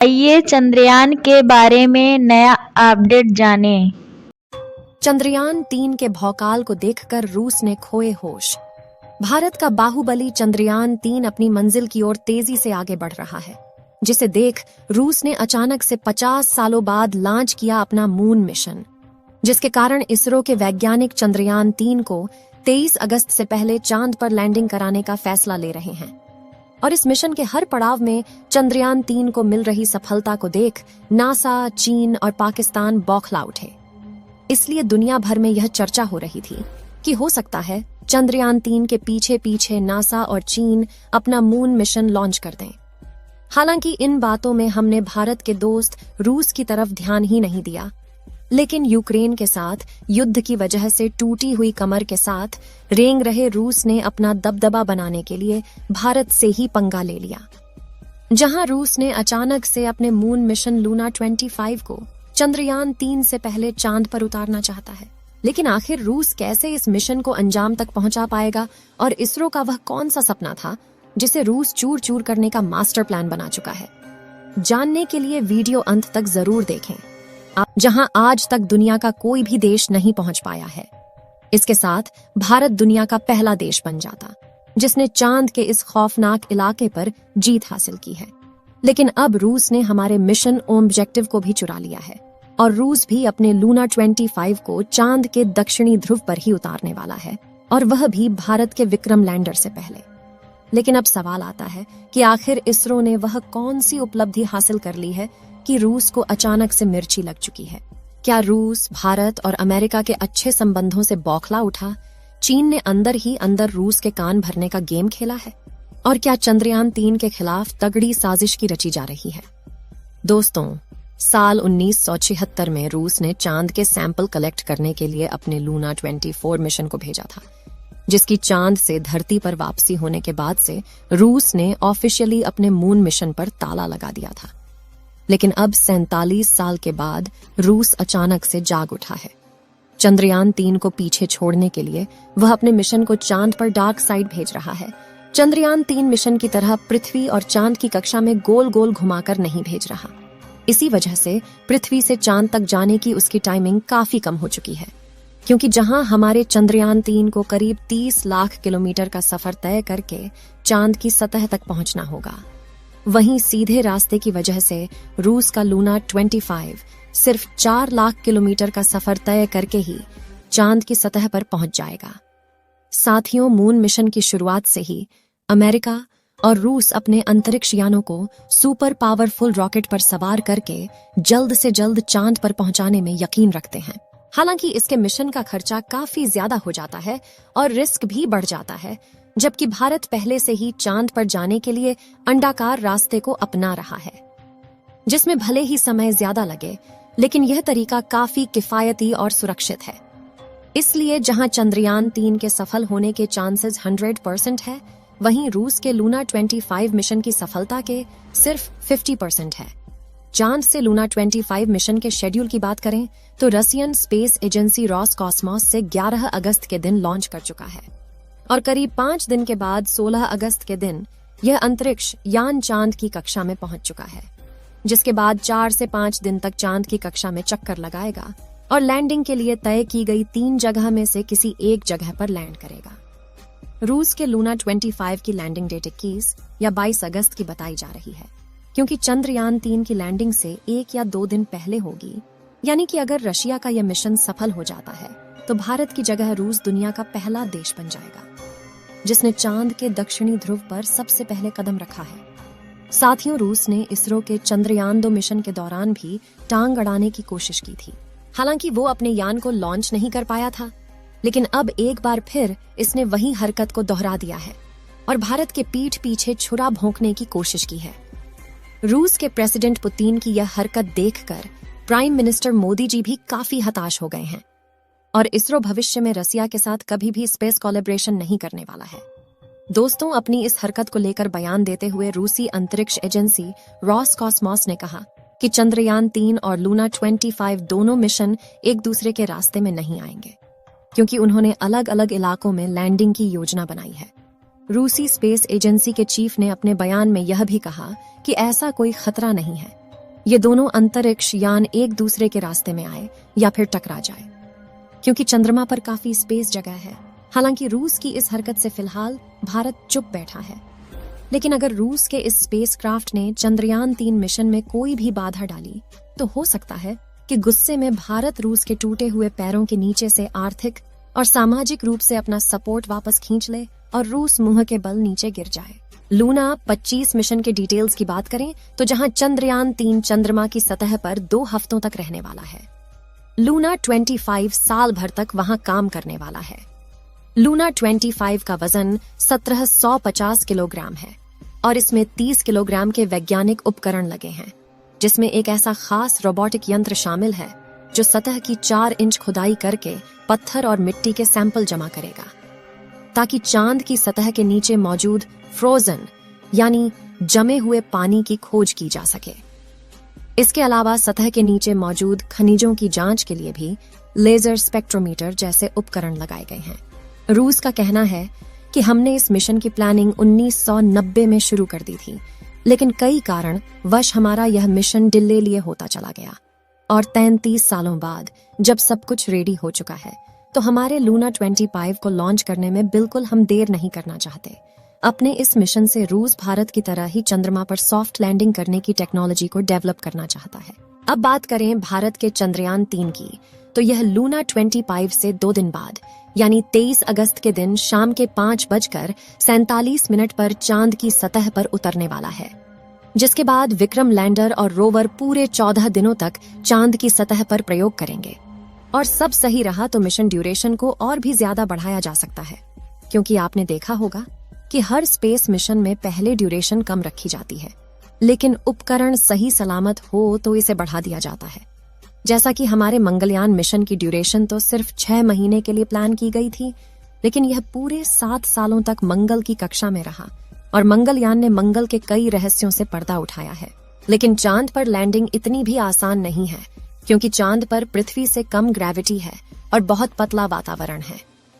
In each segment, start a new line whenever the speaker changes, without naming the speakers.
आइए चंद्रयान के बारे में नया अपडेट जानें।
चंद्रयान-3 के भौकाल को देखकर रूस ने खोए होश। भारत का बाहुबली चंद्रयान-3 अपनी मंजिल की ओर तेजी से आगे बढ़ रहा है, जिसे देख रूस ने अचानक से 50 सालों बाद लॉन्च किया अपना मून मिशन, जिसके कारण इसरो के वैज्ञानिक चंद्रयान-3 को 23 अगस्त से पहले चांद पर लैंडिंग कराने का फैसला ले रहे हैं। और इस मिशन के हर पड़ाव में चंद्रयान-3 को मिल रही सफलता को देख नासा, चीन और पाकिस्तान बौखला उठे। इसलिए दुनिया भर में यह चर्चा हो रही थी कि हो सकता है चंद्रयान-3 के पीछे पीछे नासा और चीन अपना मून मिशन लॉन्च कर दें। हालांकि इन बातों में हमने भारत के दोस्त रूस की तरफ ध्यान ही नहीं दिया, लेकिन यूक्रेन के साथ युद्ध की वजह से टूटी हुई कमर के साथ रेंग रहे रूस ने अपना दबदबा बनाने के लिए भारत से ही पंगा ले लिया। जहां रूस ने अचानक से अपने मून मिशन लूना 25 को चंद्रयान-3 से पहले चांद पर उतारना चाहता है, लेकिन आखिर रूस कैसे इस मिशन को अंजाम तक पहुंचा पाएगा और इसरो का वह कौन सा सपना था जिसे रूस चूर चूर करने का मास्टर प्लान बना चुका है। जानने के लिए वीडियो अंत तक जरूर देखें, जहां आज तक दुनिया का कोई भी देश नहीं पहुंच पाया है। इसके साथ भारत दुनिया का पहला देश बन जाता जिसने चांद के इस खौफनाक इलाके पर जीत हासिल की है। लेकिन अब रूस ने हमारे मिशन ऑब्जेक्टिव को भी चुरा लिया है और रूस भी अपने लूना 25 को चांद के दक्षिणी ध्रुव पर ही उतारने वाला है, और वह भी भारत के विक्रम लैंडर से पहले। लेकिन अब सवाल आता है कि आखिर इसरो ने वह कौन सी उपलब्धि हासिल कर ली है कि रूस को अचानक से मिर्ची लग चुकी है। क्या रूस, भारत और अमेरिका के अच्छे संबंधों से बौखला उठा? चीन ने अंदर ही अंदर रूस के कान भरने का गेम खेला है? और क्या चंद्रयान-3 के खिलाफ तगड़ी साजिश की रची जा रही है? दोस्तों, साल 1976 में रूस ने चांद के सैंपल कलेक्ट करने के लिए अपने लूना 24 मिशन को भेजा था, जिसकी चांद से धरती पर वापसी होने के बाद से रूस ने ऑफिशियली अपने मून मिशन पर ताला लगा दिया था। लेकिन अब 47 साल के बाद रूस अचानक से जाग उठा है। चंद्रयान-3 को पीछे छोड़ने के लिए वह अपने मिशन को चांद पर डार्क साइड भेज रहा है। चंद्रयान-3 मिशन की तरह पृथ्वी और चांद की कक्षा में गोल गोल घुमाकर नहीं भेज रहा। इसी वजह से पृथ्वी से चांद तक जाने की उसकी टाइमिंग काफी कम हो चुकी है, क्योंकि जहां हमारे चंद्रयान-3 को करीब 30 लाख किलोमीटर का सफर तय करके चांद की सतह तक पहुंचना होगा, वहीं सीधे रास्ते की वजह से रूस का लूना 25 सिर्फ 4 लाख किलोमीटर का सफर तय करके ही चांद की सतह पर पहुंच जाएगा। साथियों, मून मिशन की शुरुआत से ही अमेरिका और रूस अपने अंतरिक्ष यानों को सुपर पावरफुल रॉकेट पर सवार करके जल्द से जल्द चांद पर पहुंचाने में यकीन रखते हैं। हालांकि इसके मिशन का खर्चा काफी ज्यादा हो जाता है और रिस्क भी बढ़ जाता है, जबकि भारत पहले से ही चांद पर जाने के लिए अंडाकार रास्ते को अपना रहा है, जिसमें भले ही समय ज्यादा लगे, लेकिन यह तरीका काफी किफायती और सुरक्षित है। इसलिए जहां चंद्रयान-3 के सफल होने के चांसेस 100% है, वहीं रूस के लूना 25 मिशन की सफलता के सिर्फ 50% है। चांद से लूना 25 मिशन के शेड्यूल की बात करें तो रसियन स्पेस एजेंसी रॉसकॉस्मोस से 11 अगस्त के दिन लॉन्च कर चुका है, और करीब 5 दिन के बाद 16 अगस्त के दिन यह अंतरिक्ष यान चांद की कक्षा में पहुंच चुका है, जिसके बाद 4 से 5 दिन तक चांद की कक्षा में चक्कर लगाएगा और लैंडिंग के लिए तय की गई 3 जगह में से किसी एक जगह पर लैंड करेगा। रूस के लूना 25 की लैंडिंग डेट 21 या 22 अगस्त की बताई जा रही है, क्योंकि चंद्रयान-3 की लैंडिंग से 1 या 2 दिन पहले होगी। यानी कि अगर रशिया का यह मिशन सफल हो जाता है तो भारत की जगह रूस दुनिया का पहला देश बन जाएगा जिसने चांद के दक्षिणी ध्रुव पर सबसे पहले कदम रखा है। साथियों, रूस ने इसरो के चंद्रयान-2 मिशन के दौरान भी टांग अड़ाने की कोशिश की थी। हालांकि वो अपने यान को लॉन्च नहीं कर पाया था, लेकिन अब एक बार फिर इसने वही हरकत को दोहरा दिया है और भारत के पीठ पीछे छुरा भोंकने की कोशिश की है। रूस के प्रेसिडेंट पुतिन की यह हरकत देखकर प्राइम मिनिस्टर मोदी जी भी काफी हताश हो गए हैं, और इसरो भविष्य में रसिया के साथ कभी भी स्पेस कोलैबोरेशन नहीं करने वाला है। दोस्तों, अपनी इस हरकत को लेकर बयान देते हुए रूसी अंतरिक्ष एजेंसी रॉसकॉस्मोस ने कहा कि चंद्रयान-3 और लूना 25 दोनों मिशन एक दूसरे के रास्ते में नहीं आएंगे, क्योंकि उन्होंने अलग अलग इलाकों में लैंडिंग की योजना बनाई है। रूसी स्पेस एजेंसी के चीफ ने अपने बयान में यह भी कहा कि ऐसा कोई खतरा नहीं है, ये दोनों अंतरिक्ष यान एक दूसरे के रास्ते में आए या फिर टकरा जाए, क्योंकि चंद्रमा पर काफी स्पेस जगह है। हालांकि रूस की इस हरकत से फिलहाल भारत चुप बैठा है, लेकिन अगर रूस के इस स्पेसक्राफ्ट ने चंद्रयान 3 मिशन में कोई भी बाधा डाली तो हो सकता है कि गुस्से में भारत रूस के टूटे हुए पैरों के नीचे से आर्थिक और सामाजिक रूप से अपना सपोर्ट वापस खींच ले और रूस मुंह के बल नीचे गिर जाए। लूना 25 मिशन के डिटेल्स की बात करें तो जहां चंद्रयान 3 चंद्रमा की सतह पर 2 हफ्तों तक रहने वाला है, लूना 25 साल भर तक वहां काम करने वाला है। लूना 25 का वजन 1750 किलोग्राम है और इसमें 30 किलोग्राम के वैज्ञानिक उपकरण लगे हैं, जिसमें एक ऐसा खास रोबोटिक यंत्र शामिल है जो सतह की 4 इंच खुदाई करके पत्थर और मिट्टी के सैंपल जमा करेगा, ताकि चांद की सतह के नीचे मौजूद फ्रोजन यानी जमे हुए पानी की खोज की जा सके। इसके अलावा सतह के नीचे मौजूद खनिजों की जांच के लिए भी लेजर स्पेक्ट्रोमीटर जैसे उपकरण लगाए गए हैं। रूस का कहना है कि हमने इस मिशन की प्लानिंग 1990 में शुरू कर दी थी, लेकिन कई कारण वश हमारा यह मिशन डिले लिए होता चला गया और 33 सालों बाद जब सब कुछ रेडी हो चुका है तो हमारे लूना 25 को लॉन्च करने में बिल्कुल हम देर नहीं करना चाहते। अपने इस मिशन से रूस भारत की तरह ही चंद्रमा पर सॉफ्ट लैंडिंग करने की टेक्नोलॉजी को डेवलप करना चाहता है। अब बात करें भारत के चंद्रयान 3 की, तो यह लूना 25 से 2 दिन बाद यानी 23 अगस्त के दिन शाम के 5:47 पर चांद की सतह पर उतरने वाला है, जिसके बाद विक्रम लैंडर और रोवर पूरे 14 दिनों तक चांद की सतह पर प्रयोग करेंगे। और सब सही रहा तो मिशन ड्यूरेशन को और भी ज्यादा बढ़ाया जा सकता है, क्योंकि आपने देखा होगा कि हर स्पेस मिशन में पहले ड्यूरेशन कम रखी जाती है, लेकिन उपकरण सही सलामत हो तो इसे बढ़ा दिया जाता है। जैसा कि हमारे मंगलयान मिशन की ड्यूरेशन तो सिर्फ 6 महीने के लिए प्लान की गई थी, लेकिन यह पूरे 7 सालों तक मंगल की कक्षा में रहा और मंगलयान ने मंगल के कई रहस्यों से पर्दा उठाया है। लेकिन चांद पर लैंडिंग इतनी भी आसान नहीं है, क्योंकि चांद पर पृथ्वी से कम ग्रेविटी है और बहुत पतला वातावरण है।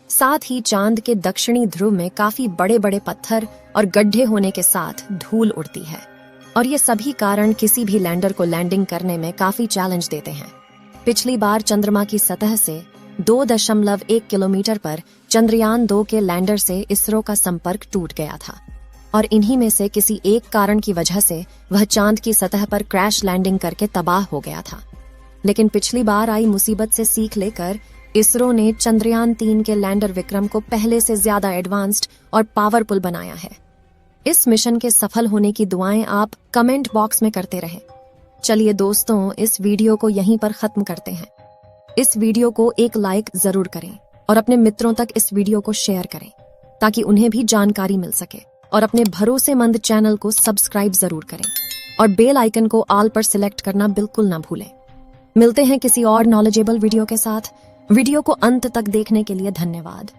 साथ ही चांद के दक्षिणी ध्रुव में काफी बड़े बड़े पत्थर और गड्ढे होने के साथ धूल उड़ती है, और ये सभी कारण किसी भी लैंडर को लैंडिंग करने में काफी चैलेंज देते हैं। पिछली बार चंद्रमा की सतह से 2.1 किलोमीटर पर चंद्रयान 2 के लैंडर से इसरो का संपर्क टूट गया था, और इन्हीं में से किसी एक कारण की वजह से वह चांद की सतह पर क्रैश लैंडिंग करके तबाह हो गया था। लेकिन पिछली बार आई मुसीबत से सीख लेकर इसरो ने चंद्रयान 3 के लैंडर विक्रम को पहले से ज्यादा एडवांस्ड और पावरफुल बनाया है। इस मिशन के सफल होने की दुआएं आप कमेंट बॉक्स में करते रहें। चलिए दोस्तों, इस वीडियो को यहीं पर खत्म करते हैं। इस वीडियो को एक लाइक जरूर करें और अपने मित्रों तक इस वीडियो को शेयर करें, ताकि उन्हें भी जानकारी मिल सके, और अपने भरोसेमंद चैनल को सब्सक्राइब जरूर करें और बेल आइकन को ऑल पर सिलेक्ट करना बिल्कुल ना भूलें। मिलते हैं किसी और नॉलेजेबल वीडियो के साथ। वीडियो को अंत तक देखने के लिए धन्यवाद।